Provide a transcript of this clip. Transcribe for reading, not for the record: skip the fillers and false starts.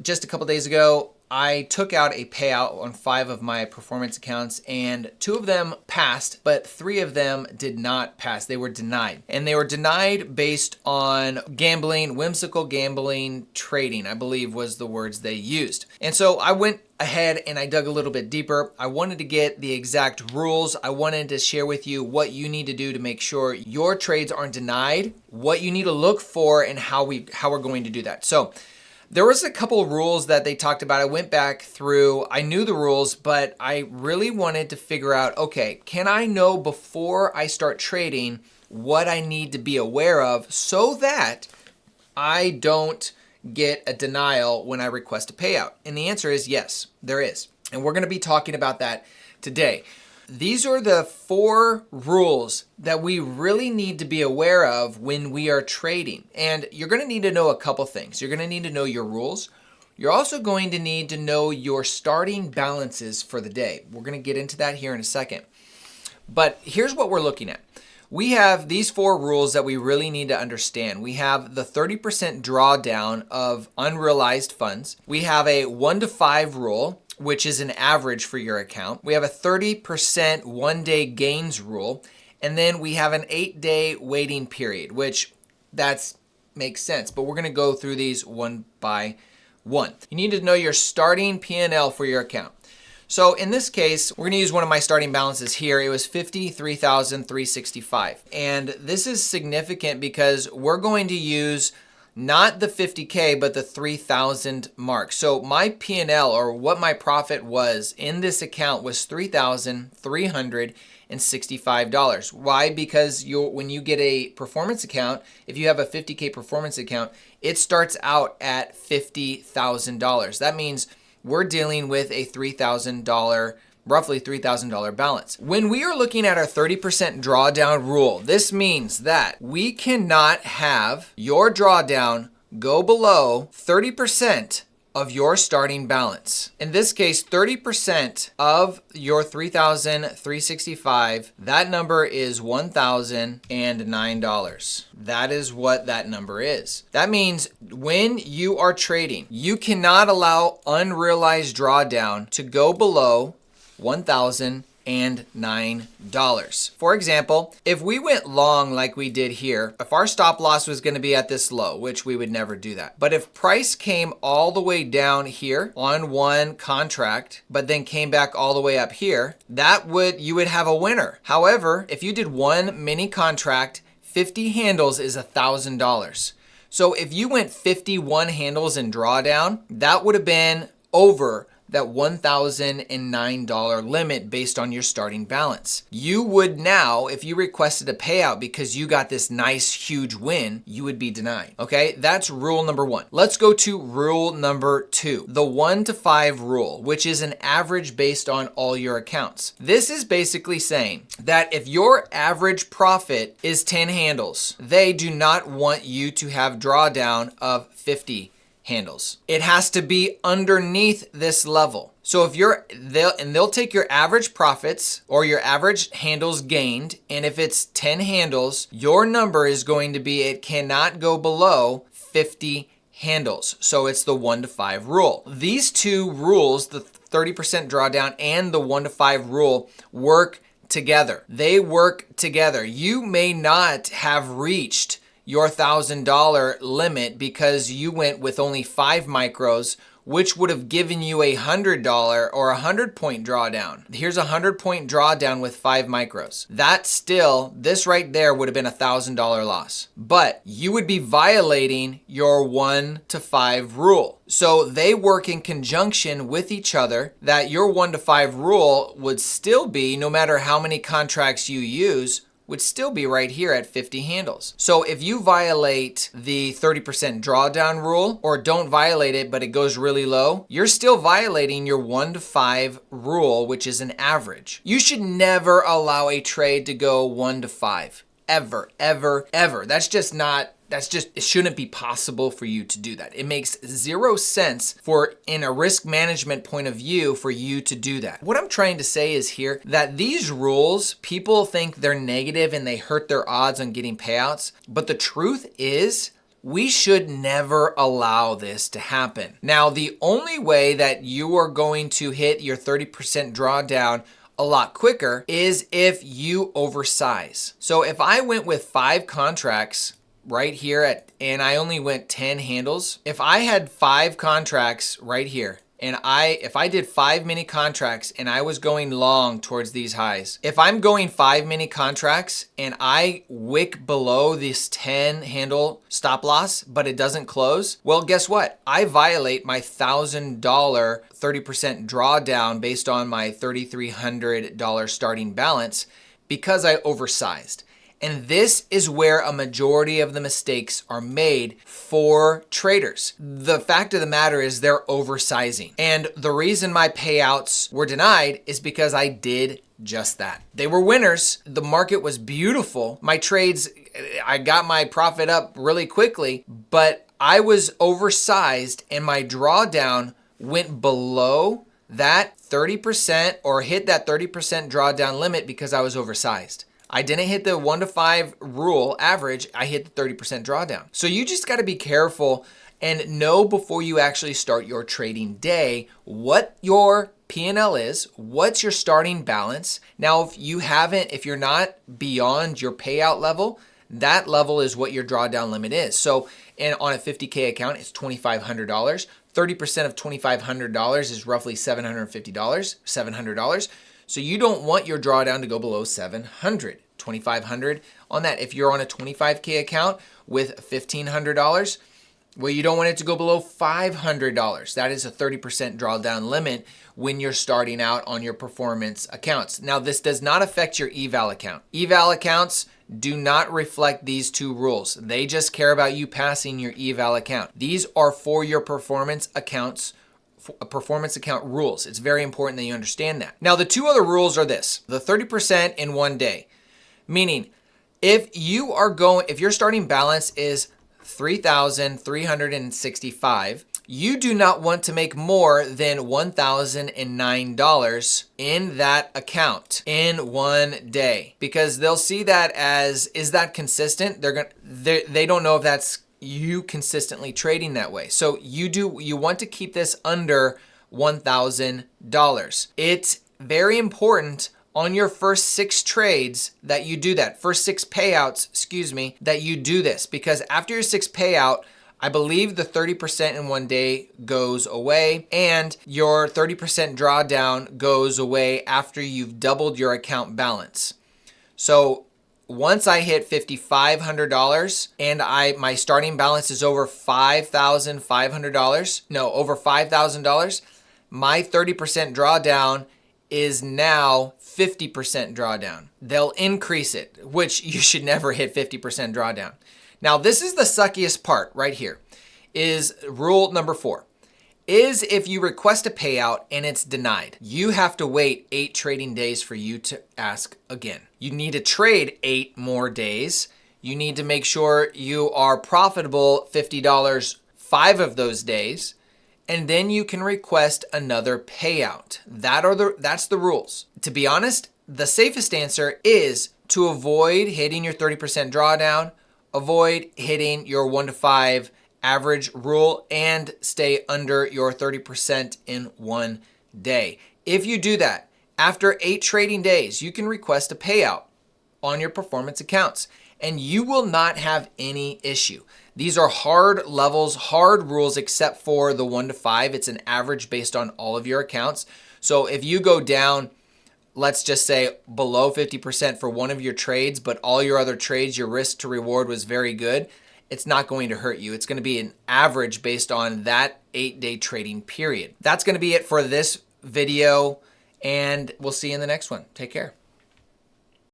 just a couple days ago, I took out a payout on 5 of my performance accounts, and 2 of them passed, but 3 of them did not pass. They were denied. And they were denied based on gambling, whimsical gambling, trading, I believe was the words they used. And so I went ahead and I dug a little bit deeper. I wanted to get the exact rules. I wanted to share with you what you need to do to make sure your trades aren't denied, what you need to look for, and how we're going to do that. So there was a couple of rules that they talked about. I went back through, I knew the rules, but I really wanted to figure out, okay, can I know before I start trading what I need to be aware of so that I don't get a denial when I request a payout? And the answer is yes, there is. And we're going to be talking about that today. These are the 4 rules that we really need to be aware of when we are trading. And you're going to need to know a couple things. You're going to need to know your rules. You're also going to need to know your starting balances for the day. We're going to get into that here in a second. But here's what we're looking at. We have these 4 rules that we really need to understand. We have the 30% drawdown of unrealized funds. We have a 1 to 5 rule, which is an average for your account. We have a 30% one-day gains rule. And then we have an 8-day waiting period, which makes sense. But we're going to go through these one by one. You need to know your starting P&L for your account. So in this case, we're going to use one of my starting balances here. It was $53,365. And this is significant because we're going to use not the 50K, but the 3,000 mark. So my P&L, or what my profit was in this account, was $3,365. Why? Because when you get a performance account, if you have a 50K performance account, it starts out at $50,000. That means we're dealing with a roughly $3,000 balance. When we are looking at our 30% drawdown rule, this means that we cannot have your drawdown go below 30% of your starting balance. In this case, 30% of your $3,365, that number is $1,009. That is what that number is. That means when you are trading, you cannot allow unrealized drawdown to go below $1,009. For example, if we went long like we did here, if our stop loss was going to be at this low, which we would never do that. But if price came all the way down here on one contract, but then came back all the way up here, you would have a winner. However, if you did one mini contract, 50 handles is $1,000. So if you went 51 handles in drawdown, that would have been over that $1,009 limit based on your starting balance. You would now, if you requested a payout because you got this nice huge win, you would be denied. Okay, that's rule number 1. Let's go to rule number 2, the 1 to 5 rule, which is an average based on all your accounts. This is basically saying that if your average profit is 10 handles, they do not want you to have drawdown of 50 handles. It has to be underneath this level. So if they'll take your average profits or your average handles gained, and if it's 10 handles, your number is going to be, it cannot go below 50 handles. So it's the 1 to 5 rule. These 2 rules, the 30% drawdown and the 1 to 5 rule, work together. They work together. You may not have reached your $1,000 limit because you went with only 5 micros, which would have given you a $100 or 100-point drawdown. Here's a 100-point drawdown with 5 micros. This right there would have been a $1,000 loss. But you would be violating your 1 to 5 rule. So they work in conjunction with each other, that your 1 to 5 rule would still be, no matter how many contracts you use, would still be right here at 50 handles. So if you violate the 30% drawdown rule, or don't violate it but it goes really low, you're still violating your 1 to 5 rule, which is an average. You should never allow a trade to go 1 to 5. Ever, ever, ever. It shouldn't be possible for you to do that. It makes 0 sense in a risk management point of view for you to do that. What I'm trying to say is here that these rules, people think they're negative and they hurt their odds on getting payouts. But the truth is We should never allow this to happen. Now, the only way that you are going to hit your 30% drawdown a lot quicker is if you oversize. So if I went with 5 contracts right here and I only went 10 handles, if I had 5 contracts right here, and if I did 5 mini contracts and I was going long towards these highs, if I'm going 5 mini contracts and I wick below this 10 handle stop loss, but it doesn't close, well, guess what? I violate my $1,000 30% drawdown based on my $3,300 starting balance because I oversized. And this is where a majority of the mistakes are made for traders. The fact of the matter is they're oversizing. And the reason my payouts were denied is because I did just that. They were winners. The market was beautiful. My trades, I got my profit up really quickly, but I was oversized and my drawdown went below that 30% or hit that 30% drawdown limit because I was oversized. I didn't hit the 1 to 5 rule average. I hit the 30% drawdown. So you just got to be careful and know before you actually start your trading day what your P&L is, what's your starting balance. Now, if you're not beyond your payout level, that level is what your drawdown limit is. So on a 50K account, it's $2,500. 30% of $2,500 is roughly $750. So you don't want your drawdown to go below 700, 2,500 on that. If you're on a 25K account with $1,500, well, you don't want it to go below $500. That is a 30% drawdown limit when you're starting out on your performance accounts. Now, this does not affect your eval account. Eval accounts do not reflect these 2 rules. They just care about you passing your eval account. These are for your performance accounts. Performance account rules. It's very important that you understand that. Now, the 2 other rules are this: the 30% in 1 day, meaning if your starting balance is $3,365, you do not want to make more than $1,009 in that account in 1 day, because they'll see that as, is that consistent? They don't know if that's you consistently trading that way. So you want to keep this under $1,000. It's very important on your first 6 trades that you do that. First 6 payouts, that you do this, because after your 6th payout, I believe the 30% in 1 day goes away and your 30% drawdown goes away after you've doubled your account balance. So once I hit $5,500 and my starting balance is over $5,000, my 30% drawdown is now 50% drawdown. They'll increase it, which you should never hit 50% drawdown. Now, this is the suckiest part right here, is rule number 4. Is if you request a payout and it's denied, you have to wait 8 trading days for you to ask again. You need to trade 8 more days. You need to make sure you are profitable $50 5 of those days, and then you can request another payout. That's the rules. To be honest, the safest answer is to avoid hitting your 30% drawdown, avoid hitting your 1 to 5 average rule, and stay under your 30% in 1 day. If you do that, after 8 trading days, you can request a payout on your performance accounts and you will not have any issue. These are hard levels, hard rules, except for the 1 to 5. It's an average based on all of your accounts. So if you go down, let's just say below 50% for one of your trades, but all your other trades, your risk to reward was very good, it's not going to hurt you. It's going to be an average based on that 8-day trading period. That's going to be it for this video, and we'll see you in the next one. Take care.